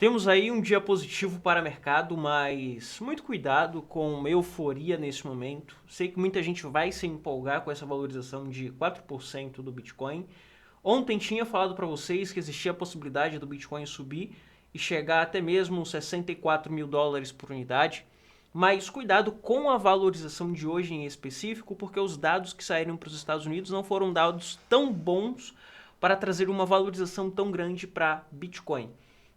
Temos aí um dia positivo para o mercado, mas muito cuidado com euforia nesse momento. Sei que muita gente vai se empolgar com essa valorização de 4% do Bitcoin. Ontem tinha falado para vocês que existia a possibilidade do Bitcoin subir e chegar até mesmo 64 mil dólares por unidade. Mas cuidado com a valorização de hoje em específico, porque os dados que saíram para os Estados Unidos não foram dados tão bons para trazer uma valorização tão grande para Bitcoin.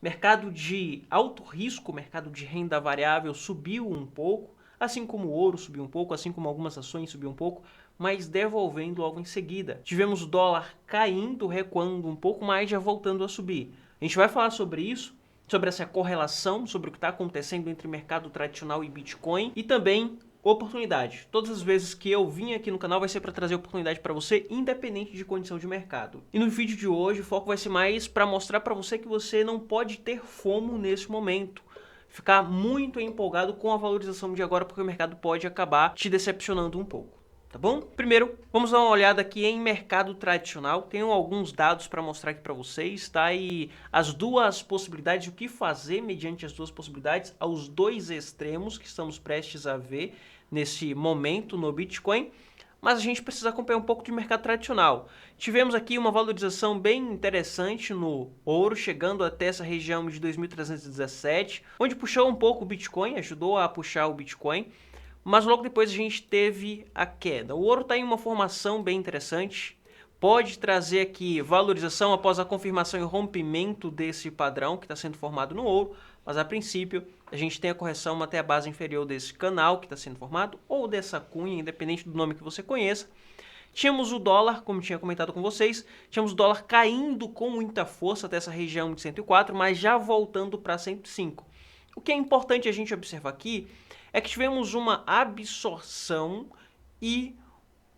Mercado de alto risco, mercado de renda variável subiu um pouco, assim como o ouro subiu um pouco, assim como algumas ações subiu um pouco, mas devolvendo logo em seguida. Tivemos o dólar caindo, recuando um pouco mais, já voltando a subir. A gente vai falar sobre isso, sobre essa correlação, sobre o que está acontecendo entre mercado tradicional e Bitcoin e também oportunidade. Todas as vezes que eu vim aqui no canal vai ser para trazer oportunidade para você, independente de condição de mercado. E no vídeo de hoje o foco vai ser mais para mostrar para você que você não pode ter FOMO nesse momento. Ficar muito empolgado com a valorização de agora, porque o mercado pode acabar te decepcionando um pouco. Tá bom? Primeiro, vamos dar uma olhada aqui em mercado tradicional. Tenho alguns dados para mostrar aqui para vocês, tá? E as duas possibilidades, o que fazer mediante as duas possibilidades, aos dois extremos que estamos prestes a ver nesse momento no Bitcoin. Mas a gente precisa acompanhar um pouco de mercado tradicional. Tivemos aqui uma valorização bem interessante no ouro, chegando até essa região de 2.317, onde puxou um pouco o Bitcoin, ajudou a puxar o Bitcoin. Mas logo depois a gente teve a queda. O ouro está em uma formação bem interessante. Pode trazer aqui valorização após a confirmação e rompimento desse padrão que está sendo formado no ouro. Mas a princípio a gente tem a correção até a base inferior desse canal que está sendo formado, ou dessa cunha, independente do nome que você conheça. Tínhamos o dólar, como tinha comentado com vocês, tínhamos o dólar caindo com muita força até essa região de 104, mas já voltando para 105. O que é importante a gente observar aqui é que tivemos uma absorção e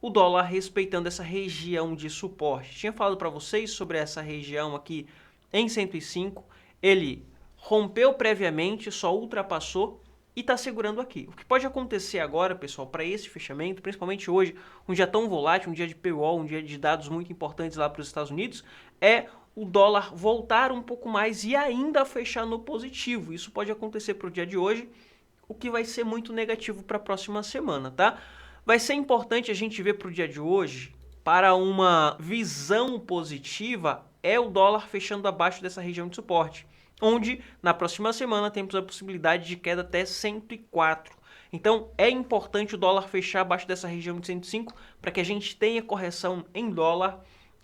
o dólar respeitando essa região de suporte. Tinha falado para vocês sobre essa região aqui em 105, ele rompeu previamente, só ultrapassou e está segurando aqui. O que pode acontecer agora, pessoal, para esse fechamento, principalmente hoje, um dia tão volátil, um dia de payroll, um dia de dados muito importantes lá para os Estados Unidos, é o dólar voltar um pouco mais e ainda fechar no positivo. Isso pode acontecer para o dia de hoje, o que vai ser muito negativo para a próxima semana, tá? Vai ser importante a gente ver para o dia de hoje, para uma visão positiva, é o dólar fechando abaixo dessa região de suporte, onde na próxima semana temos a possibilidade de queda até 104. Então é importante o dólar fechar abaixo dessa região de 105 para que a gente tenha correção em dólar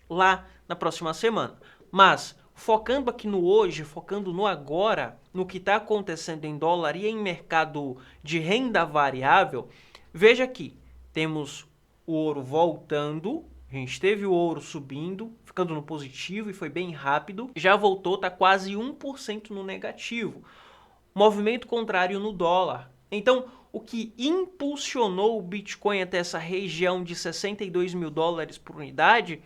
lá na próxima semana. Mas focando aqui no hoje, focando no agora, no que está acontecendo em dólar e em mercado de renda variável, veja aqui, temos o ouro voltando, a gente teve o ouro subindo, ficando no positivo e foi bem rápido, já voltou, está quase 1% no negativo. Movimento contrário no dólar. Então, o que impulsionou o Bitcoin até essa região de 62 mil dólares por unidade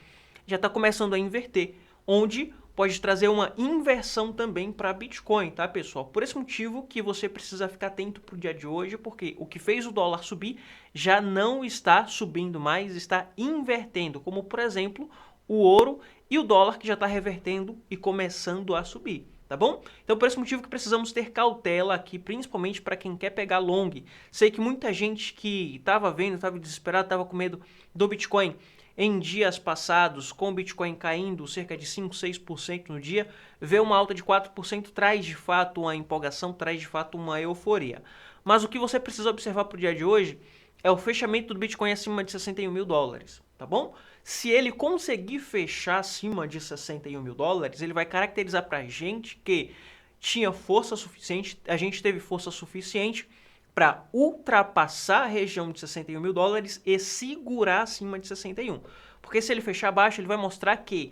já está começando a inverter, onde pode trazer uma inversão também para Bitcoin, tá, pessoal? Por esse motivo que você precisa ficar atento para o dia de hoje, porque o que fez o dólar subir já não está subindo mais, está invertendo, como, por exemplo, o ouro e o dólar que já está revertendo e começando a subir. Tá bom? Então, por esse motivo que precisamos ter cautela aqui, principalmente para quem quer pegar long. Sei que muita gente que estava vendo, estava desesperado, estava com medo do Bitcoin em dias passados, com o Bitcoin caindo cerca de 5, 6% no dia, ver uma alta de 4% traz de fato uma empolgação, traz de fato uma euforia. Mas o que você precisa observar para o dia de hoje é o fechamento do Bitcoin acima de 61 mil dólares, tá bom? Se ele conseguir fechar acima de 61 mil dólares, ele vai caracterizar para a gente que tinha força suficiente, a gente teve força suficiente para ultrapassar a região de 61 mil dólares e segurar acima de 61. Porque se ele fechar abaixo, ele vai mostrar que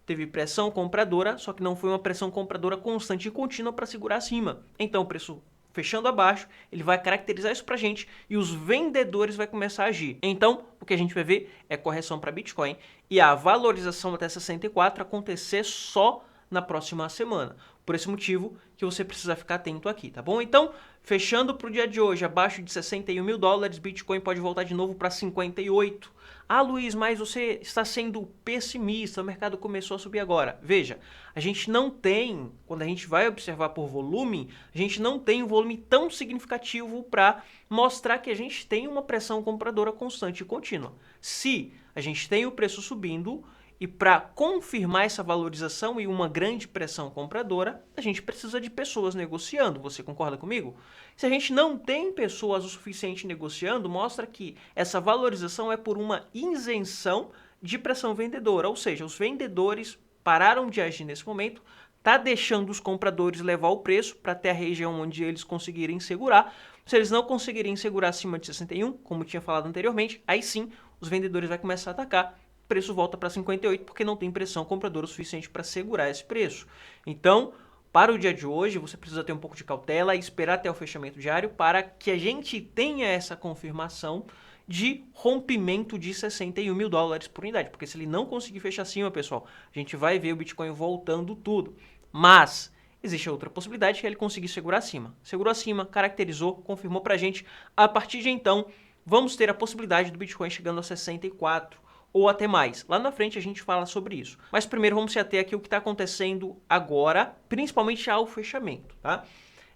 teve pressão compradora, só que não foi uma pressão compradora constante e contínua para segurar acima. Então o preço fechando abaixo, ele vai caracterizar isso para a gente e os vendedores vão começar a agir. Então, o que a gente vai ver é correção para Bitcoin e a valorização até 64 acontecer só na próxima semana. Por esse motivo que você precisa ficar atento aqui, tá bom? Então, fechando para o dia de hoje, abaixo de 61 mil dólares, Bitcoin pode voltar de novo para 58. Ah, Luiz, mas você está sendo pessimista, o mercado começou a subir agora. Veja, a gente não tem, quando a gente vai observar por volume, a gente não tem um volume tão significativo para mostrar que a gente tem uma pressão compradora constante e contínua. Se a gente tem o preço subindo, e para confirmar essa valorização e uma grande pressão compradora, a gente precisa de pessoas negociando. Você concorda comigo? Se a gente não tem pessoas o suficiente negociando, mostra que essa valorização é por uma isenção de pressão vendedora. Ou seja, os vendedores pararam de agir nesse momento, está deixando os compradores levar o preço para até a região onde eles conseguirem segurar. Se eles não conseguirem segurar acima de 61, como tinha falado anteriormente, aí sim os vendedores vão começar a atacar. O preço volta para 58 porque não tem pressão compradora o suficiente para segurar esse preço. Então, para o dia de hoje, você precisa ter um pouco de cautela e esperar até o fechamento diário para que a gente tenha essa confirmação de rompimento de 61 mil dólares por unidade. Porque se ele não conseguir fechar acima, pessoal, a gente vai ver o Bitcoin voltando tudo. Mas existe outra possibilidade que é ele conseguir segurar acima. Segurou acima, caracterizou, confirmou para a gente. A partir de então, vamos ter a possibilidade do Bitcoin chegando a 64 ou até mais. Lá na frente a gente fala sobre isso. Mas primeiro vamos se ater aqui o que está acontecendo agora, principalmente ao fechamento, tá?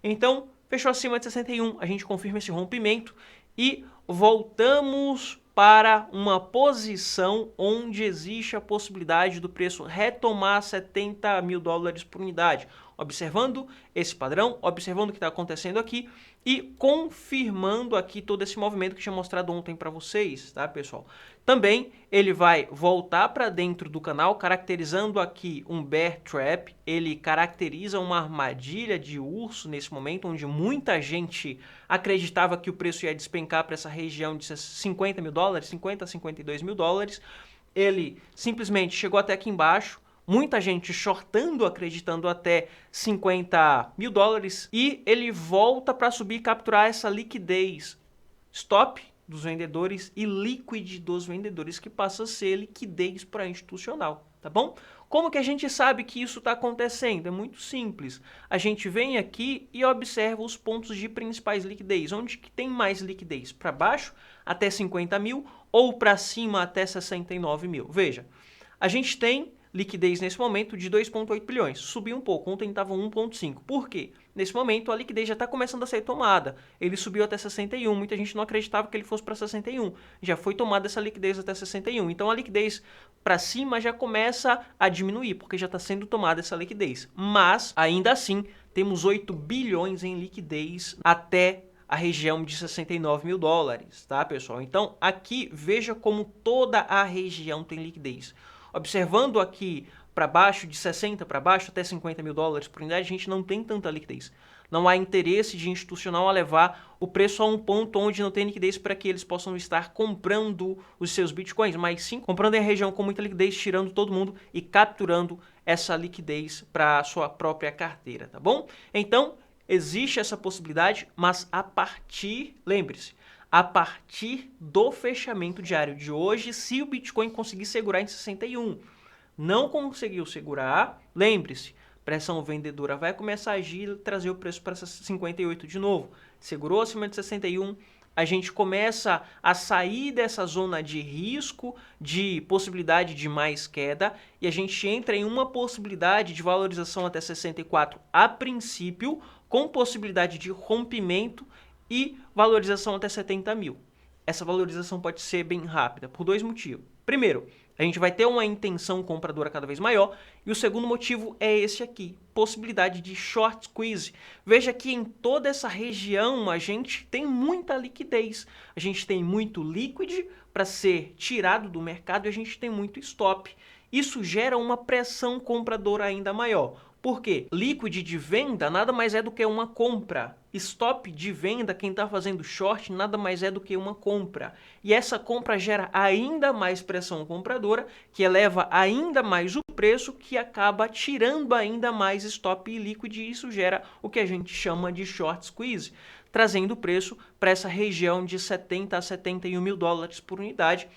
Então, fechou acima de 61, a gente confirma esse rompimento e voltamos para uma posição onde existe a possibilidade do preço retomar 70 mil dólares por unidade. Observando esse padrão, observando o que está acontecendo aqui e confirmando aqui todo esse movimento que tinha mostrado ontem para vocês, tá, pessoal? Também ele vai voltar para dentro do canal, caracterizando aqui um bear trap. Ele caracteriza uma armadilha de urso nesse momento, onde muita gente acreditava que o preço ia despencar para essa região de 50 mil dólares, 50 a 52 mil dólares. Ele simplesmente chegou até aqui embaixo, muita gente shortando, acreditando até 50 mil dólares, e ele volta para subir e capturar essa liquidez. Stop dos vendedores e liquid dos vendedores, que passa a ser liquidez para institucional, tá bom? Como que a gente sabe que isso está acontecendo? É muito simples. A gente vem aqui e observa os pontos de principais liquidez. Onde que tem mais liquidez? Para baixo, até 50 mil, ou para cima, até 69 mil. Veja, a gente tem liquidez nesse momento de 2,8 bilhões. Subiu um pouco, ontem estava 1,5. Por quê? Nesse momento a liquidez já está começando a ser tomada. Ele subiu até 61, muita gente não acreditava que ele fosse para 61. Já foi tomada essa liquidez até 61. Então a liquidez para cima já começa a diminuir, porque já está sendo tomada essa liquidez. Mas, ainda assim, temos 8 bilhões em liquidez até a região de 69 mil dólares, tá, pessoal? Então aqui veja como toda a região tem liquidez. Observando aqui para baixo, de 60 para baixo, até 50 mil dólares por unidade, a gente não tem tanta liquidez. Não há interesse de institucional a levar o preço a um ponto onde não tem liquidez para que eles possam estar comprando os seus bitcoins, mas sim comprando em região com muita liquidez, tirando todo mundo e capturando essa liquidez para a sua própria carteira, tá bom? Então, existe essa possibilidade, mas a partir, lembre-se, a partir do fechamento diário de hoje, se o Bitcoin conseguir segurar em 61. Não conseguiu segurar, lembre-se, pressão vendedora vai começar a agir e trazer o preço para 58 de novo. Segurou acima de 61, a gente começa a sair dessa zona de risco, de possibilidade de mais queda, e a gente entra em uma possibilidade de valorização até 64 a princípio, com possibilidade de rompimento e valorização até 70 mil. Essa valorização pode ser bem rápida, por dois motivos. Primeiro, a gente vai ter uma intenção compradora cada vez maior, e o segundo motivo é esse aqui, possibilidade de short squeeze. Veja que em toda essa região a gente tem muita liquidez, a gente tem muito liquid para ser tirado do mercado e a gente tem muito stop. Isso gera uma pressão compradora ainda maior. Por quê? Liquid de venda nada mais é do que uma compra. Stop de venda, quem está fazendo short, nada mais é do que uma compra. E essa compra gera ainda mais pressão compradora, que eleva ainda mais o preço, que acaba tirando ainda mais stop e liquid, e isso gera o que a gente chama de short squeeze, trazendo o preço para essa região de 70 a 71 mil dólares por unidade.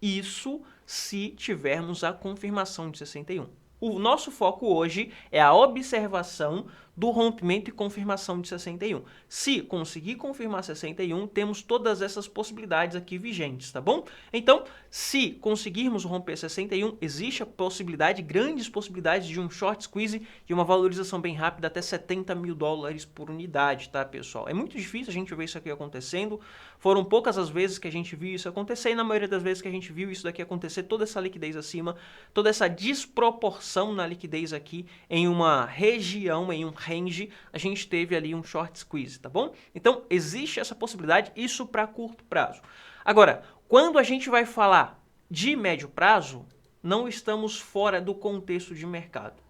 Isso se tivermos a confirmação de 61. O nosso foco hoje é a observação do rompimento e confirmação de 61. Se conseguir confirmar 61, temos todas essas possibilidades aqui vigentes, tá bom? Então, se conseguirmos romper 61, existe a possibilidade, grandes possibilidades de um short squeeze e uma valorização bem rápida até 70 mil dólares por unidade, tá, pessoal? É muito difícil a gente ver isso aqui acontecendo. Foram poucas as vezes que a gente viu isso acontecer e na maioria das vezes que a gente viu isso daqui acontecer, toda essa liquidez acima, toda essa desproporção na liquidez aqui em uma região, em um range, a gente teve ali um short squeeze, tá bom? Então, existe essa possibilidade, isso para curto prazo. Agora, quando a gente vai falar de médio prazo, não estamos fora do contexto de mercado.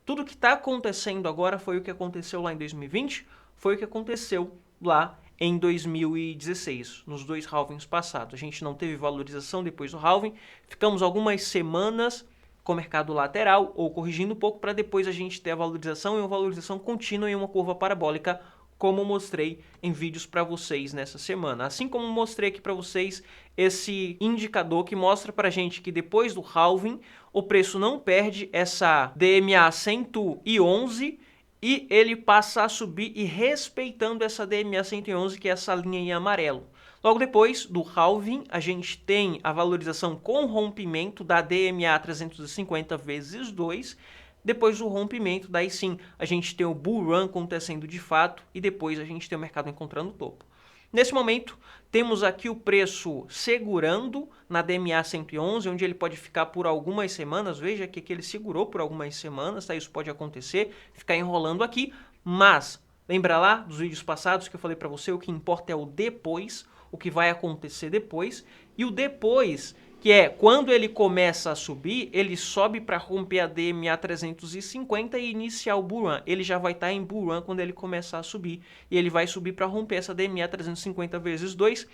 Tudo que está acontecendo agora foi o que aconteceu lá em 2020, foi o que aconteceu lá em 2016, nos 2 halvings passados. A gente não teve valorização depois do halving, ficamos algumas semanas com o mercado lateral ou corrigindo um pouco para depois a gente ter a valorização e uma valorização contínua em uma curva parabólica, como mostrei em vídeos para vocês nessa semana. Assim como mostrei aqui para vocês esse indicador que mostra para a gente que depois do halving o preço não perde essa DMA 111 e ele passa a subir e respeitando essa DMA 111, que é essa linha em amarelo. Logo depois do halving, a gente tem a valorização com rompimento da DMA 350 vezes 2. Depois do rompimento, daí sim, a gente tem o bull run acontecendo de fato e depois a gente tem o mercado encontrando o topo. Nesse momento, temos aqui o preço segurando na DMA 111, onde ele pode ficar por algumas semanas. Veja que aqui ele segurou por algumas semanas, tá? Isso pode acontecer, ficar enrolando aqui, mas lembra lá dos vídeos passados que eu falei para você, o que importa é o depois, o que vai acontecer depois, e o depois, que é quando ele começa a subir, ele sobe para romper a DMA 350 e iniciar o bull run. Ele já vai estar em bull run quando ele começar a subir, e ele vai subir para romper essa DMA 350 vezes 2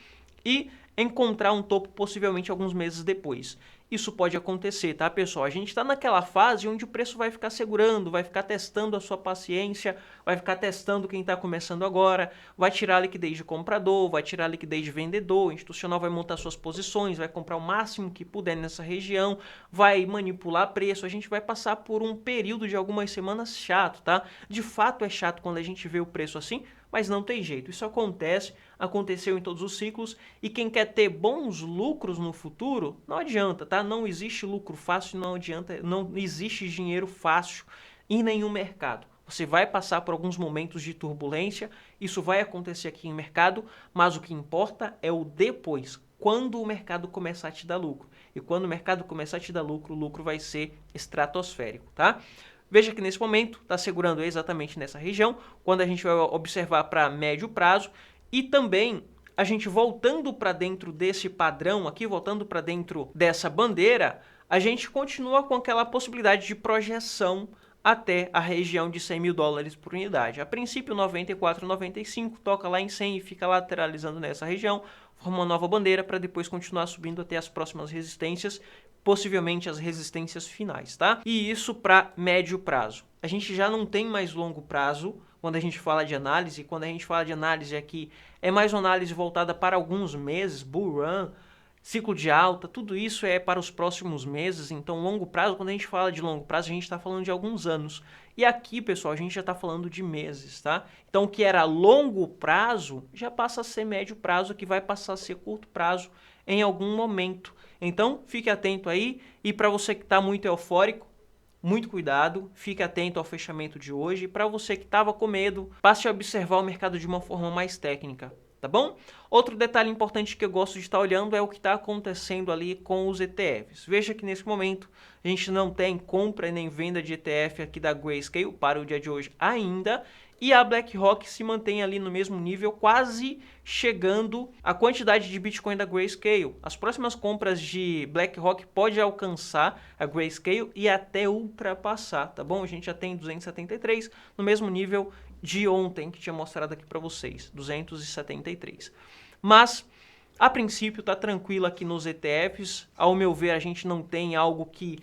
e encontrar um topo possivelmente alguns meses depois. Isso pode acontecer, tá, pessoal? A gente está naquela fase onde o preço vai ficar segurando, vai ficar testando a sua paciência, vai ficar testando quem está começando agora, vai tirar a liquidez de comprador, vai tirar a liquidez de vendedor, o institucional vai montar suas posições, vai comprar o máximo que puder nessa região, vai manipular preço, a gente vai passar por um período de algumas semanas chato, tá? De fato é chato quando a gente vê o preço assim, mas não tem jeito, isso acontece, aconteceu em todos os ciclos, e quem quer ter bons lucros no futuro, não adianta, tá? Não existe lucro fácil, não adianta, não existe dinheiro fácil em nenhum mercado. Você vai passar por alguns momentos de turbulência, isso vai acontecer aqui em mercado, mas o que importa é o depois, quando o mercado começar a te dar lucro. E quando o mercado começar a te dar lucro, o lucro vai ser estratosférico, tá? Veja que nesse momento está segurando exatamente nessa região, quando a gente vai observar para médio prazo, e também a gente voltando para dentro desse padrão aqui, voltando para dentro dessa bandeira, a gente continua com aquela possibilidade de projeção até a região de 100 mil dólares por unidade. A princípio 94,95, toca lá em 100 e fica lateralizando nessa região, forma uma nova bandeira para depois continuar subindo até as próximas resistências, possivelmente as resistências finais, tá? E isso para médio prazo. A gente já não tem mais longo prazo quando a gente fala de análise. Quando a gente fala de análise aqui, é mais uma análise voltada para alguns meses, bull run, ciclo de alta, tudo isso é para os próximos meses. Então, longo prazo, quando a gente fala de longo prazo, a gente está falando de alguns anos. E aqui, pessoal, a gente já está falando de meses, tá? Então, o que era longo prazo já passa a ser médio prazo, que vai passar a ser curto prazo em algum momento. Então, fique atento aí. E para você que está muito eufórico, muito cuidado, fique atento ao fechamento de hoje. E para você que estava com medo, passe a observar o mercado de uma forma mais técnica, tá bom? Outro detalhe importante que eu gosto de estar olhando é o que está acontecendo ali com os ETFs. Veja que nesse momento a gente não tem compra nem venda de ETF aqui da Grayscale para o dia de hoje ainda, e a BlackRock se mantém ali no mesmo nível, quase chegando à quantidade de Bitcoin da Grayscale. As próximas compras de BlackRock pode alcançar a Grayscale e até ultrapassar, tá bom? A gente já tem 273 no mesmo nível de ontem que tinha mostrado aqui para vocês, 273. Mas a princípio está tranquilo aqui nos ETFs. Ao meu ver, a gente não tem algo que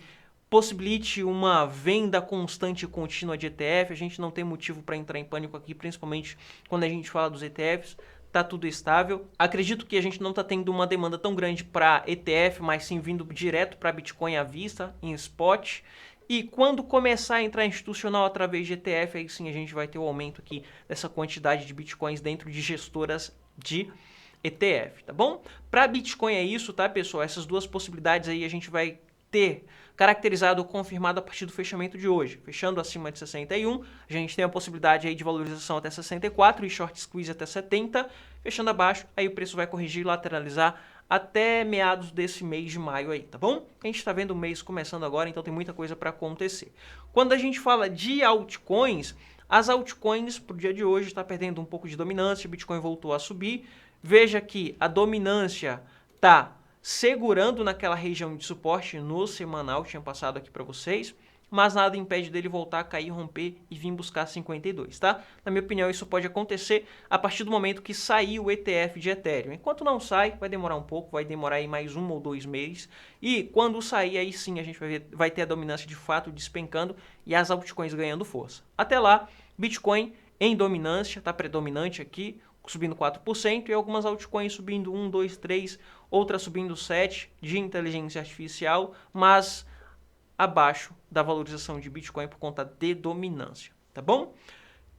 possibilite uma venda constante e contínua de ETF, a gente não tem motivo para entrar em pânico aqui, principalmente quando a gente fala dos ETFs, tá tudo estável. Acredito que a gente não está tendo uma demanda tão grande para ETF, mas sim vindo direto para Bitcoin à vista, em spot, E quando começar a entrar institucional através de ETF, aí sim a gente vai ter o aumento aqui dessa quantidade de bitcoins dentro de gestoras de ETF, tá bom? Para Bitcoin é isso, tá, pessoal? Essas duas possibilidades aí a gente vai ter caracterizado ou confirmado a partir do fechamento de hoje. Fechando acima de 61, a gente tem a possibilidade aí de valorização até 64 e short squeeze até 70. Fechando abaixo, aí o preço vai corrigir e lateralizar até meados desse mês de maio aí, tá bom? A gente está vendo o mês começando agora, então tem muita coisa para acontecer. Quando a gente fala de altcoins, as altcoins para o dia de hoje está perdendo um pouco de dominância, o Bitcoin voltou a subir. Veja que a dominância está segurando naquela região de suporte no semanal, tinha passado aqui para vocês, mas nada impede dele voltar a cair, romper e vir buscar 52, tá? Na minha opinião, isso pode acontecer a partir do momento que sair o ETF de Ethereum. Enquanto não sai, vai demorar um pouco, vai demorar aí mais 1 ou 2 meses. E quando sair, aí sim a gente vai ter a dominância de fato despencando e as altcoins ganhando força. Até lá, Bitcoin em dominância, tá predominante aqui, subindo 4%, e algumas altcoins subindo 1, 2, 3, outras subindo 7% de inteligência artificial, mas abaixo da valorização de Bitcoin por conta de dominância, tá bom?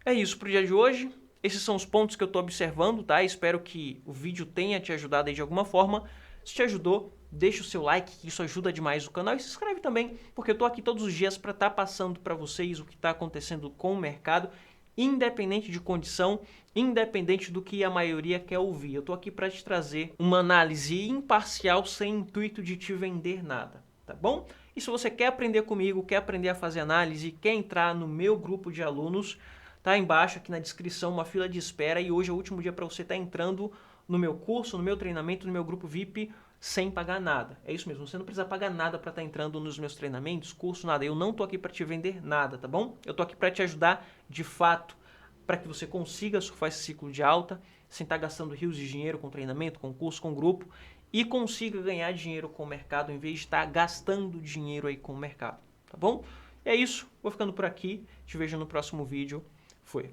É isso para o dia de hoje. Esses são os pontos que eu estou observando, tá? Espero que o vídeo tenha te ajudado aí de alguma forma. Se te ajudou, deixa o seu like, que isso ajuda demais o canal. E se inscreve também, porque eu estou aqui todos os dias para estar passando para vocês o que está acontecendo com o mercado, independente de condição, independente do que a maioria quer ouvir. Eu estou aqui para te trazer uma análise imparcial sem intuito de te vender nada, tá bom? E se você quer aprender comigo, quer aprender a fazer análise, quer entrar no meu grupo de alunos, tá embaixo aqui na descrição uma fila de espera e hoje é o último dia para você estar entrando no meu curso, no meu treinamento, no meu grupo VIP sem pagar nada. É isso mesmo, você não precisa pagar nada para estar entrando nos meus treinamentos, curso, nada. Eu não tô aqui para te vender nada, tá bom? Eu tô aqui para te ajudar de fato, para que você consiga surfar esse ciclo de alta, sem estar gastando rios de dinheiro com treinamento, com curso, com grupo, e consiga ganhar dinheiro com o mercado em vez de estar gastando dinheiro aí com o mercado, tá bom? E é isso, vou ficando por aqui, te vejo no próximo vídeo.